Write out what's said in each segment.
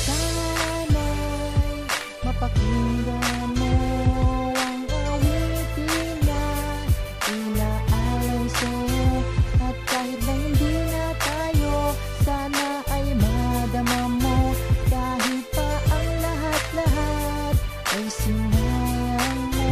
Sana'y mapakinggan mo ang awitin na inaalay sa'yo. At kahit na hindi na tayo, sana ay madama mo. Kahit pa ang lahat-lahat ay sinayang mo.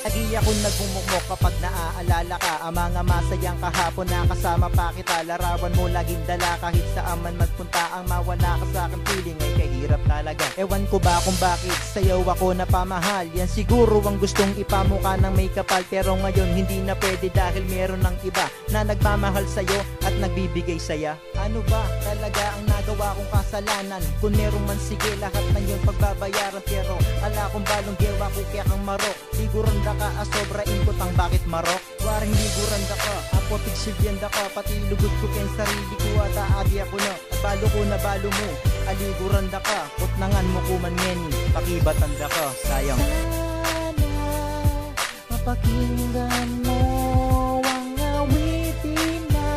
Lagi ako nagmumukmok kapag naaalala ka. Ang mga masayang kahapon na kasama pa kita. Larawan mo laging dala kahit saan man magpunta. Ang mawala ka sa aking feeling ay kahirap talaga. Ewan ko ba kung bakit sayaw ako napamahal. Yan siguro ang gustong ipamuka ng may kapal. Pero ngayon hindi na pwede dahil meron ng iba na nagmamahal sa'yo at nagbibigay saya. Ano ba talaga ang nagawa kong kasalanan? Kung meron man sige lahat na yun pagbabayaran. Pero ala kong balong gewa ko kaya kang marok. Siguranda ka sobra input ang bakit marok. Waring liguranda ka, apotik sibyanda ka. Pati lugod ko ken sarili ko at aabi ako na. Balo ko na balo mo, aliguranda ka. Putnangan mo kuman ngeni, pakibatanda ka, sayang. Sana mapakinggan mo ang awitin na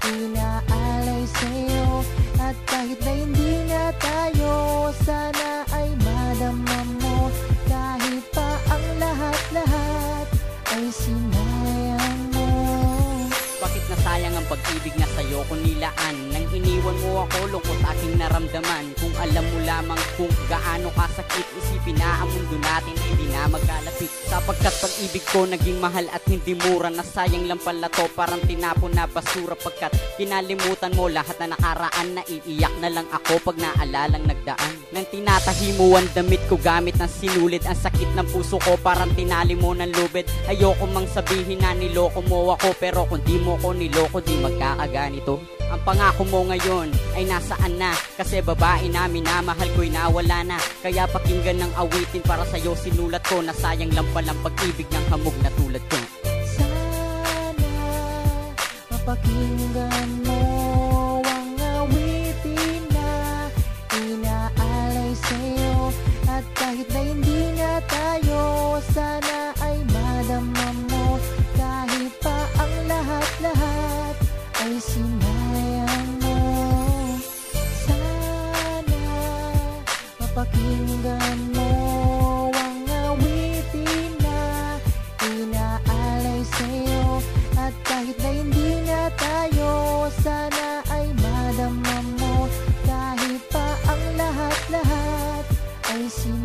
inaalay sa'yo. At kahit na hindi na tayo, sana ay madama mo. Kahit pa ang lahat-lahat ay sinayang mo. Bakit nasayang ang pag-ibig na sa'yo kung nilaan? Nang iniwan mo ako, lungkot aking naramdaman. Kung alam mo lamang kung gaano kasakit, isipin na ang mundo natin hindi na magkalapit. Sapagkat pag-ibig ko naging mahal at hindi mura. Nasayang lang pala to, parang tinapon na basura. Pagkat kinalimutan mo lahat na nakaraan. Naiiyak na lang ako pag naalalang nagdaan. Nang tinatahi mo ang damit ko gamit ng sinulid. Ang sakit ng puso ko parang tinali mo ng lubid. Ayoko mang sabihin na niloko mo ako, pero kung di mo ko niloko di magkakaganito. Ang pangako mo ngayon ay nasaan na? Kasi babae na minamahal ko'y nawala na. Kaya pakinggan ng awitin para sa'yo sinulat ko. Na sayang lang palang pag-ibig ng hamog na tulad ko. Sana mapakinggan mo ang awitin na inaalay sa'yo. At kahit na hindi na tayo, sana ay madama mo. Kahit pa ang lahat-lahat ay sinayang mo. Sana mapakinggan mo ang awitin na inaalay sa'yo. At kahit na hindi na tayo, sana ay madama mo. Kahit pa ang lahat-lahat ay sinayang mo.